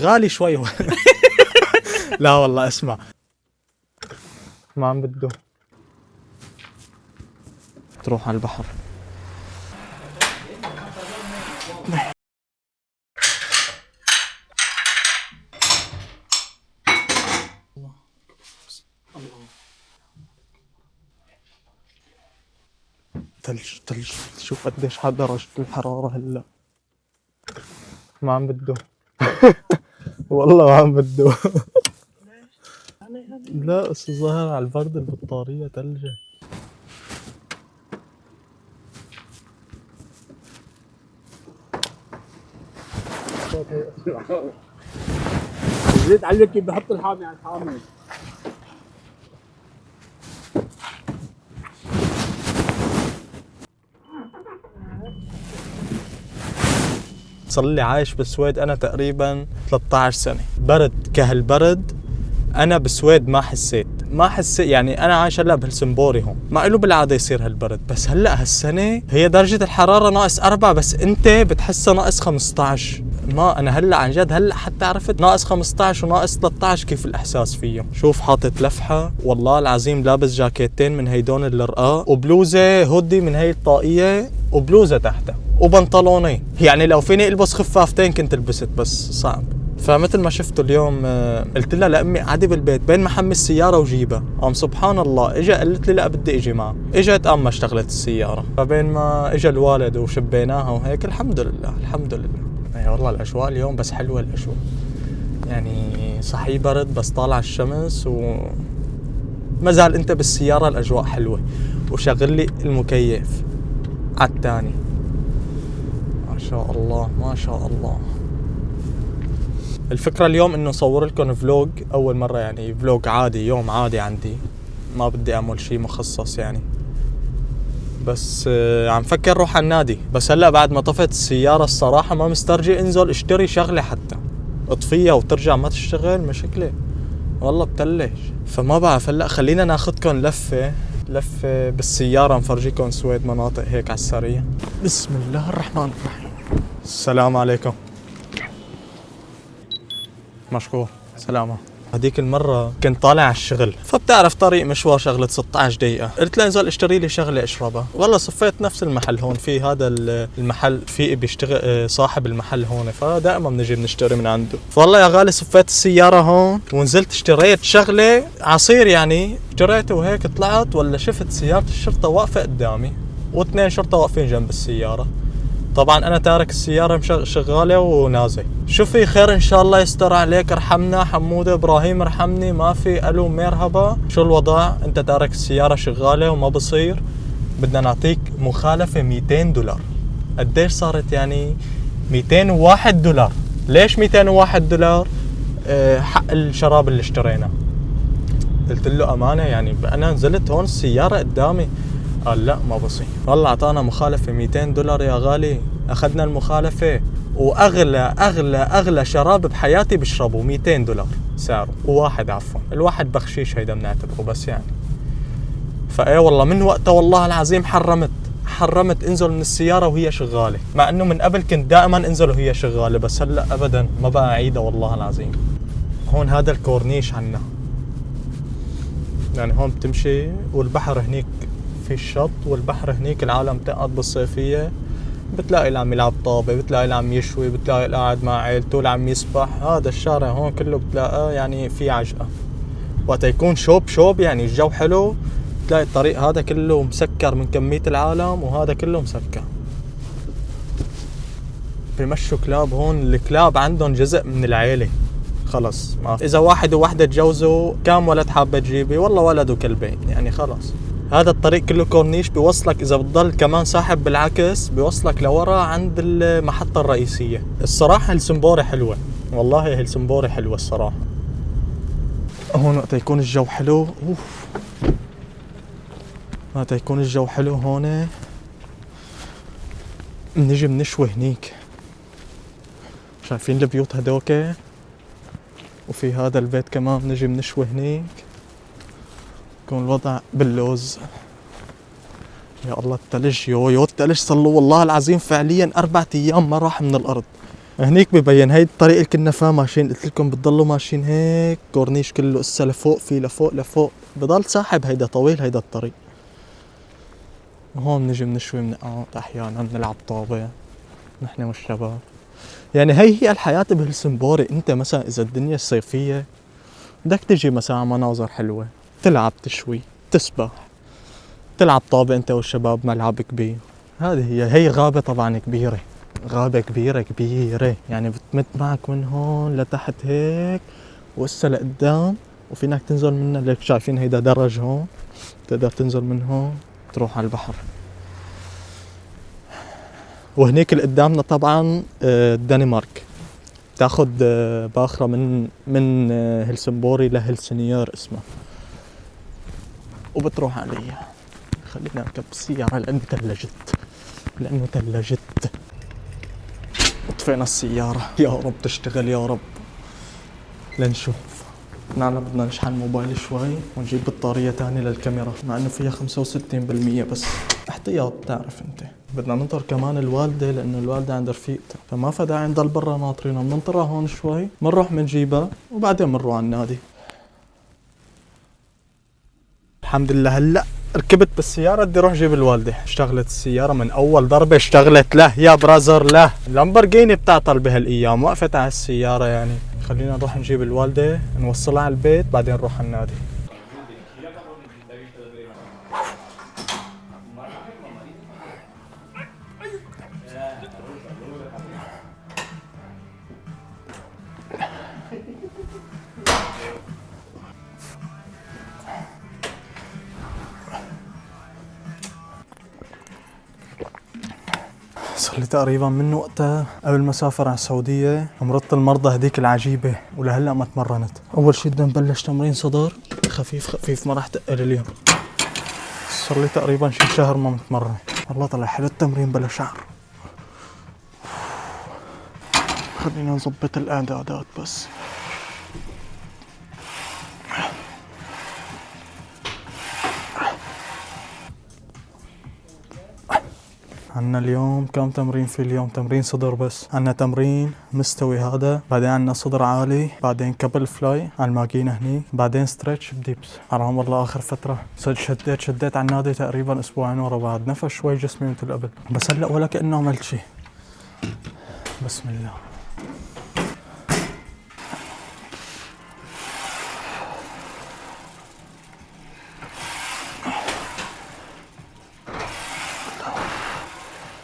غالي شوي لا والله اسمع، ما عم بده تروح على البحر. ثلج شوف قديش حد درجة الحرارة هلا. ما عم بده والله ما عم بده لا بس ظاهر على البرد البطارية ثلجة. زيد عليك كيف بحط الحامي على الحامي. صار لي عايش بالسويد انا تقريبا 13 سنة. برد كهالبرد انا بالسويد ما حسيت يعني انا عايش هلا بهلسنبوري هون، مع انه بالعاده يصير هالبرد، بس هلا هالسنه هي درجه الحراره -4 بس انت بتحسها -15. ما انا هلا عن جد هلا حتى عرفت -15 و-13 كيف الاحساس فيه. شوف حاطط لفحه والله العظيم، لابس جاكيتين من هيدون الرقاق وبلوزه هودي من هي الطاقيه وبلوزه تحتها وبنطلونين. يعني لو فيني البس خفافتين كنت لبست، بس صعب. فمثل ما شفتوا اليوم قلت لها لأمي قعدي بالبيت بين ما حمل السيارة وجيبها. سبحان الله اجا قلت لي لا بدي اجي معه، اجت ما اشتغلت السيارة. فبين ما اجا الوالد وشبيناها وهيك الحمد لله الحمد لله. يعني والله الاجواء اليوم بس حلوة الاجواء، يعني صحيح برد بس طالع الشمس ما زال انت بالسيارة الاجواء حلوة. وشغل لي المكيف عالتاني. ما شاء الله ما شاء الله. الفكرة اليوم انه صور لكم فلوج اول مرة، يعني فلوج عادي يوم عادي عندي، ما بدي اعمل شيء مخصص يعني. بس عم فكر روح على النادي، بس هلا بعد ما طفت السيارة الصراحة ما مسترجي انزل اشتري شغلة حتى اطفيها وترجع ما تشتغل مشكلة والله بتلج. فما بعرف هلا خلينا ناخذكم لفة بالسيارة نفرجيكم السويد مناطق هيك على السريع. بسم الله الرحمن الرحيم. السلام عليكم. مشكور. سلامة. هديك المرة كنت طالع على الشغل، فبتعرف طريق مشوار شغلة 16 دقيقة، قلت له انزل اشتري لي شغلة اشربها. والله صفيت نفس المحل هون، في هذا المحل في بيشتغل صاحب المحل هون، فدائما بنجي بنشتري من عنده. فوالله يا غالي صفيت السيارة هون ونزلت اشتريت شغلة عصير يعني، اشتريته وهيك طلعت ولا شفت سيارة الشرطة واقفة قدامي واثنين شرطة واقفين جنب السيارة. طبعا انا تارك السيارة شغالة ونازل. شو في خير ان شاء الله يستر عليك، ارحمنا حمودة ابراهيم ارحمني، ما في الو مرحبا شو الوضع، انت تارك السيارة شغالة وما بصير، بدنا نعطيك مخالفة $200. قديش صارت يعني؟ $201. ليش $201؟ حق الشراب اللي اشتريناه. قلت له امانة يعني انا نزلت هون السيارة قدامي، قال لا ما بصير. والله اعطانا مخالفة $200 يا غالي. اخذنا المخالفة واغلى اغلى اغلى شراب بحياتي بشربه $200 سعره، وواحد عفوا الواحد بخشيش هيدا بنعتبره بس يعني. فايه والله من وقتها والله العظيم حرمت انزل من السيارة وهي شغالة، مع انه من قبل كنت دائما انزل وهي شغالة، بس هلا ابدا ما بقى اعيدها والله العظيم. هون هذا الكورنيش عنا، يعني هون بتمشي والبحر هنيك في الشط، والبحر هنيك العالم تقعد بالصيفية، بتلاقي اللي عم يلعب طابة، بتلاقي اللي عم يشوي، بتلاقي اللي قاعد مع عيلته، اللي عم يسبح. هذا الشارع هون كله بتلاقيه يعني في عجقة. وقت يكون شوب يعني الجو حلو، بتلاقي الطريق هذا كله مسكر من كمية العالم، وهذا كله مسكر. بمشوا كلاب هون، الكلاب عندهم جزء من العيلة خلص. ما إذا واحد ووحدة تجوزوا كام ولد حابة تجيبي؟ والله ولد وكلبين يعني خلص. هذا الطريق كله كورنيش بيوصلك، إذا بتضل كمان ساحب بالعكس بيوصلك لورا عند المحطة الرئيسية. الصراحة هلسنبوري حلوة والله، هلسنبوري حلوة الصراحة. هون وقت يكون الجو حلو وقت يكون الجو حلو هون بنجي بنشوي هنيك. شايفين البيوت هدوك، وفي هذا البيت كمان بنجي بنشوي هنيك. يكون الوضع باللوز. يا الله التلج، يو التلج صار له والله العظيم فعليا 4 أيام ما راح من الارض. هنيك ببين هيدي الطريق اللي كنا فيها ماشيين، قلت لكم بتضلوا ماشيين هيك كورنيش كله اسا لفوق، في لفوق لفوق بضل ساحب، هيدا طويل هيدا الطريق. وهون بنجي بنشوي بنقعد احيانا بنلعب طابة نحن والشباب. يعني هي الحياة بهلسنبوري. انت مثلا اذا الدنيا الصيفية بدك تجي مثلا على مناظر حلوة، تلعب، تشوي، تسبح، تلعب طابة انت والشباب، ملعب كبير. هذه هي غابة طبعا كبيرة، غابة كبيرة كبيرة، يعني بتمد معك من هون لتحت هيك وإسا لقدام، وفينك تنزل منها. ليك شايفين هيدا درج هون، تقدر تنزل من هون تروح على البحر. وهنيك اللي قدامنا طبعا الدنمارك. تاخد باخرة من هلسنبوري لهلسنيور اسمها، وبتروح عليها. خلينا نركب السيارة لأنه ثلجت. طفينا السيارة، يا رب تشتغل يا رب. لنشوف. نحن بدنا نشحن الموبايل شوي ونجيب بطارية تانية للكاميرا، مع انه فيها 65% بس احتياط. تعرف انت بدنا ننطر كمان الوالدة، لانه الوالدة عند رفيقتها، فما في داعي نضل برا ناطرينها. بننطرها هون شوي، بنروح بنجيبها وبعدين بنروح على النادي. الحمد لله هلا ركبت بالسيارة، بدي اروح جيب الوالدة. اشتغلت السيارة من اول ضربة، اشتغلت. له يا برازر له، لامبرجيني بتعطل بهالايام، وقفت على السيارة يعني. خلينا نروح نجيب الوالدة، نوصلها على البيت، بعدين نروح على النادي. صار لي تقريبا من وقتها قبل ما اسافر على السعودية مرضت المرضى هديك العجيبة، ولهلا ما تمرنت. اول شي بدنا نبلش تمرين صدر خفيف خفيف، ما راح تقل اليوم. صار لي تقريبا شي شهر ما متمرن. والله طلع حلو التمرين بلا شعر. خلينا نظبط الاعدادات بس. عنا اليوم كم تمرين في اليوم؟ تمرين صدر بس. عنا تمرين مستوي هذا، بعدين عنا صدر عالي، بعدين كابل فلاي على الماكينة هني، بعدين ستريتش بديبس. حرام والله آخر فترة شديت على النادي تقريبا أسبوعين ورا بعض. نفس شوي جسمي مثل قبل، بس هلأ ولا كأنه عملت شي. بسم الله.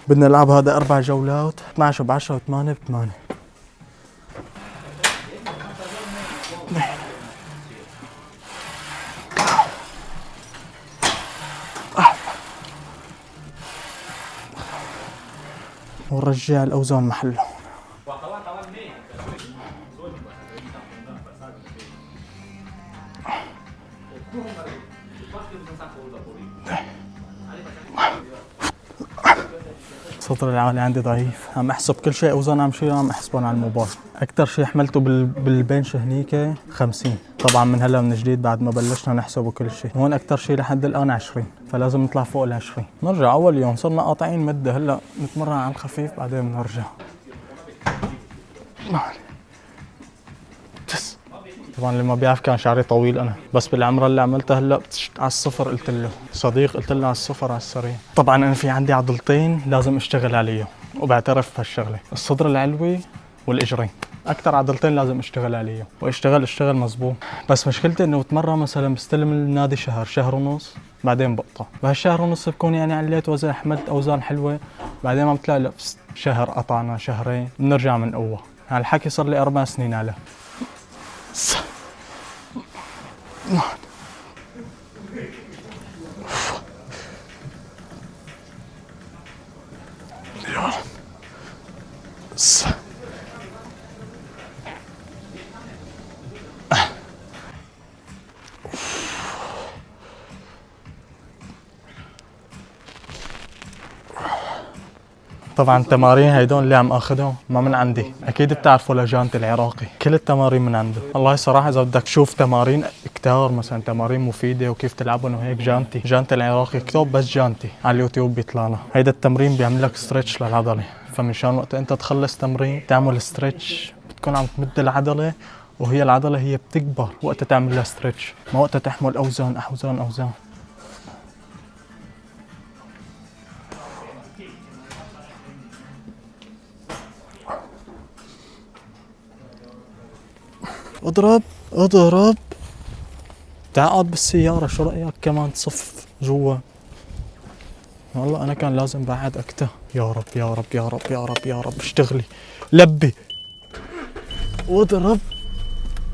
بدنا نلعب هذا 4 جولات، 12 ب10 و8 ب8. ونرجع الأوزان محلها. الصدر العالي عندي ضعيف، عم احسب كل شيء اوزان عم شيل، عم احسبهم على الموبايل. اكثر شيء حملته بالبنش هنيك 50. طبعا من هلا من جديد بعد ما بلشنا نحسبه كل شيء. هون اكثر شيء لحد الان 20، فلازم نطلع فوق ال20. نرجع اول يوم صرنا قاطعين مده، هلا نتمرن على الخفيف بعدين بنرجع. طبعا اللي ما بيعرف كان شعري طويل انا، بس بالعمره اللي عملتها هلا على الصفر. قلت له صديق، قلت له على الصفر على السريع. طبعا انا في عندي عضلتين لازم اشتغل عليهم، وبعترف بهالشغله، الصدر العلوي والاجرين. اكثر عضلتين لازم اشتغل عليهم، واشتغل مزبوط. بس مشكلتي انه بتمرن مثلا بستلم النادي شهر ونص، بعدين بقطع. بهالشهر ونص بكون يعني عليت وزن، حملت اوزان حلوه، بعدين ما بتلاقي لا شهر قطعنا، شهرين بنرجع من قوه. هالحكي صار لي 4 سنين عليه. طبعا التمارين هيدون اللي عم اخذهم ما من عندي، اكيد بتعرفوا لجانتي العراقي، كل التمارين من عنده. والله صراحه اذا بدك تشوف تمارين كتار، مثلا تمارين مفيده وكيف تلعبهم وهيك، جانتي العراقي، اكتب بس جانتي على اليوتيوب بيطلع لنا. هيدا التمرين بيعمل لك ستريتش للعضله، فمشان وقت انت تخلص تمرين تعمل ستريتش بتكون عم تمد العضله، وهي العضله هي بتكبر وقت تعمل لها ستريتش، ما وقت تحمل اوزان. اضرب تعال بالسيارة، شو رأيك كمان تصف جوا؟ والله أنا كان لازم بعد أكتر. يا رب يا رب يا رب يا رب يا رب اشتغلي، لبي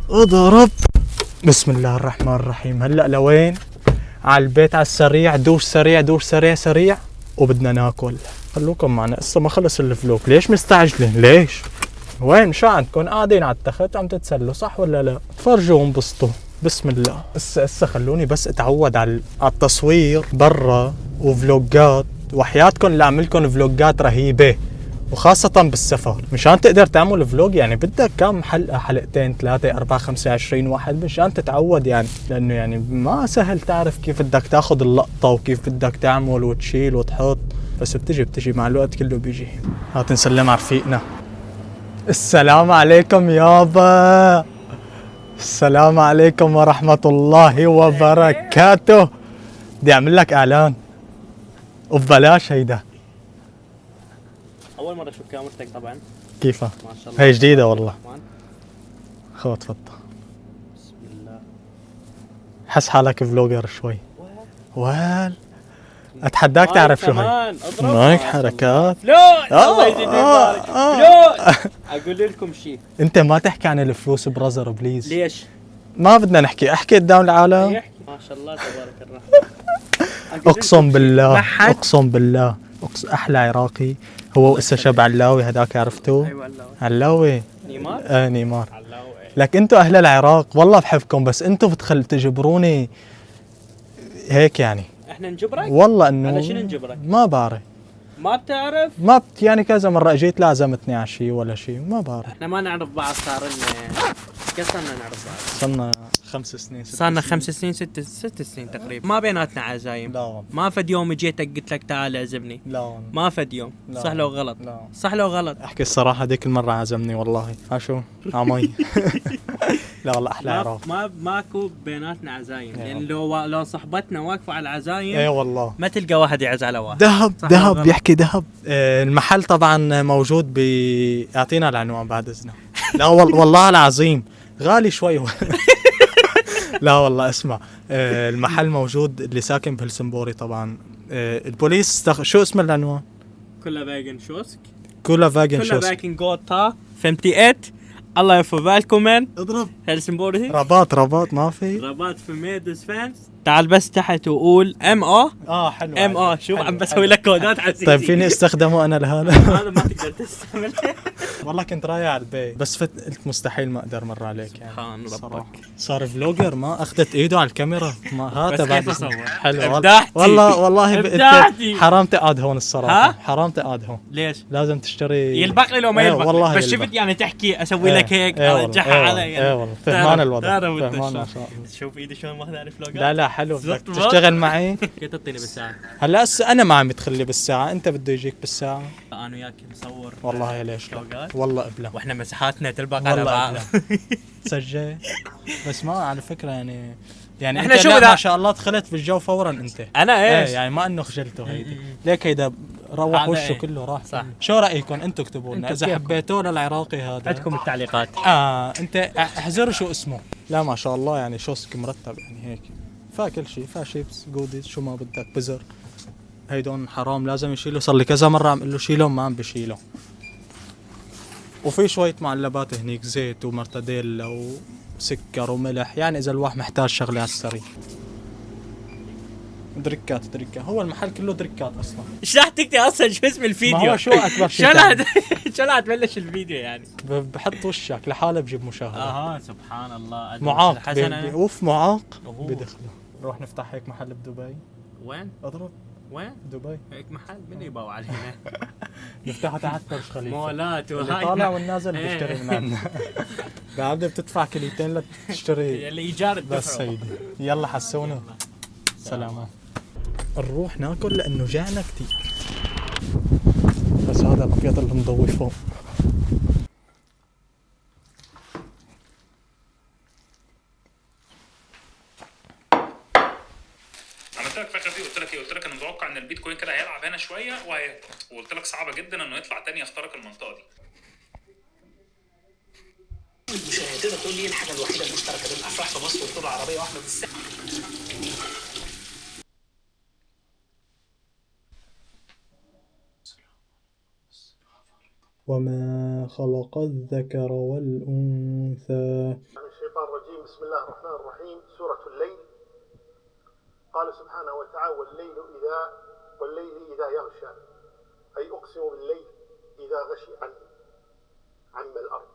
اضرب. بسم الله الرحمن الرحيم. هلأ لوين؟ على البيت على السريع، دوش سريع وبدنا ناكل. خلوكم معنا، لسه ما خلص الفلوق. ليش مستعجلين؟ ليش؟ وين شو عندكم؟ قاعدين على التخت عم تتسلوا صح ولا لا؟ فرجوا وانبسطوا. بسم الله. هسه خلوني بس اتعود على التصوير برا وفلوجات، وحياتكم اللي اعملكم فلوجات رهيبه، وخاصة بالسفر. مشان تقدر تعمل فلوج يعني بدك كم حلقة، حلقتين 3 4 5 20 واحد مشان تتعود يعني، لانه يعني ما سهل تعرف كيف بدك تاخذ اللقطة وكيف بدك تعمل وتشيل وتحط، بس بتجي مع الوقت كله بيجي. هات نسلم على رفيقنا. السلام عليكم يابا. السلام عليكم ورحمة الله وبركاته. بدي اعمل لك اعلان وببلاش. هيدا اول مره اشوف كاميرتك طبعا. كيفها؟ ما شاء الله هي جديدة والله. خذ تفضل. بسم الله. حس حالك فلوجر شوي. وال اتحداك تعرف شو هي. مايك حركات. لا الله يزيد ويبارك. لا اقول لكم شيء، انت ما تحكي عن الفلوس برازر بليز. ليش؟ ما بدنا نحكي، احكي قدام العالم. يحكي ما شاء الله تبارك الرحمن. اقسم بالله احلى عراقي هو وإسا شاب علاوي. هداك عرفته؟ ايوه علاوي نيمار. نيمار. علاوي. لك انتو اهل العراق والله بحبكم، بس انتو تجبروني هيك يعني. احنا نجبرك؟ والله انه على شنو نجبرك؟ ما بعرف. ما بتعرف؟ يعني كذا مرة اجيت لازمتني على شيء ولا شيء، ما بعرف. احنا ما نعرف بعض، صار لنا كم صرنا نعرف بعض؟ صرنا 5 سنين 6 صارنا 5 سنين 6 سنين تقريبا. ما بيناتنا عزايم. لا والله. ما فد يوم جيتك قلت لك تعال اعزمني. لا والله. ما فد يوم. لا. صح لو غلط؟ لا. صح لو غلط؟ احكي الصراحة هذيك المرة عزمني والله. شو؟ عمي. لا والله احلى عراق. ماكو بيناتنا عزايم، أيوة. لان لو صحبتنا واقفة على العزايم اي والله. ما تلقى واحد يعز على واحد. دهب بيحكي دهب. المحل طبعا موجود اعطينا العنوان بعد اذنك. لا والله العظيم غالي شوي. لا والله اسمع، المحل موجود اللي ساكن بهلسنبوري طبعا. البوليس شو اسم العنوان؟ كلها فاجن شوسك. كلها فاجن كلها شوسك. فاجن جوتا 58. الله يوفق بالكم من اضرب هلسنبوري. رباط ما في. رباط في ميدوس فانس. تعال بس تحت وقول MO. حلو. شوف عم بسوي لك كودات عزيزي. طيب فيني استخدمه انا لهذا؟ هذا ما تقدر تستعمله. والله كنت رايح على البيت بس قلت مستحيل ما اقدر مر عليك يعني. سبحان ربك. صار فلوجر ما اخذت ايده على الكاميرا. ما هذا بس كيف اصور؟ حلو ابدعتي. والله ابدعتي. حرام تقعد هون الصراحه. ها؟ حرام تقعد هون. ليش؟ لازم تشتري. يلبق لي لو ما يلبق. والله بس يلبق. شفت يعني تحكي اسوي لك هيك ارجعها علي. والله فهمان الوضع. تعرف فهمان ما انت شاء الله. شوف ايدي شلون ماخذ على الفلوجات. لا حلو. بدك زبط تشتغل معي. كيف تعطيني بالساعة؟ هلا انا ما عم تخلي بالساعه، انت بده يجيك بالساعه. انا وياك نصور. والله ليش لا. فلوجات. والله ابلا. واحنا مساحاتنا تلبق على والله بعض. سجل. بس ما على فكره يعني إحنا انت شو لا بدنا- ما شاء الله دخلت بالجو فورا انت. انا ايش؟ يعني ما انه خجلته هيدي. ليك هيدا روح هذا وشه إيه. كله راح. صح. شو رايكم انتم؟ اكتبوا لنا انتوا اذا كيفكم؟ حبيتوه للعراقي هذا. عندكم التعليقات. انت احذروا شو اسمه. لا ما شاء الله يعني شوسك مرتب يعني هيك. فاكل شيء، شيبس جوديز شو ما بدك بزر. هيدون حرام لازم يشيلوا. صار لي كذا مره عم اقول له شيلهم ما عم بشيلوا. وفي شويه معلبات هنيك زيت ومرتديلا وسكر وملح، يعني اذا الواحد محتاج شغله على السريع. دريكات هو المحل كله دريكات اصلا. ايش راح تكتب اصلا شو اسم الفيديو؟ ما هو شو اكبر شيء شو راح تبلش الفيديو يعني؟ بحط وشك لحاله بجيب مشاهده. سبحان الله. معاق حسنا. اوف معاق أوه. بدخله. نروح نفتح هيك محل بدبي. وين؟ اضرب وين؟ دبي. هيك محل من يباوع علينا؟ نفتحه تحت برج خليفه. مولات اللي وهاي طالع والنازل إيه. بيشتري من عندنا. بعد بتدفع كليتين لتشتري. اللي ايجار بس الدفع. سيدي يلا حسوني. سلامات. نروح ناكل لانه جعنا كتير. بس هذا هذا الابيض اللي مضوي فوق. عملت لك فكره فيه، قلت لك ايه؟ قلت لك انا متوقع ان البيتكوين كده هيلعب هنا شويه وهيهبط، وقلت لك صعبه جدا انه يطلع تاني يخترق المنطقه دي. مش تقدر تقول لي الحاجه الوحيده المشتركه بين الافراح في مصر والطول العربيه واحمد السقا؟ وما خلق الذكر والأنثى. من الشيطان الرجيم. بسم الله الرحمن الرحيم. سورة الليل. قال سبحانه وتعالى: والليل إذا يغشى، أي أقسم بالليل إذا غشي عم الأرض.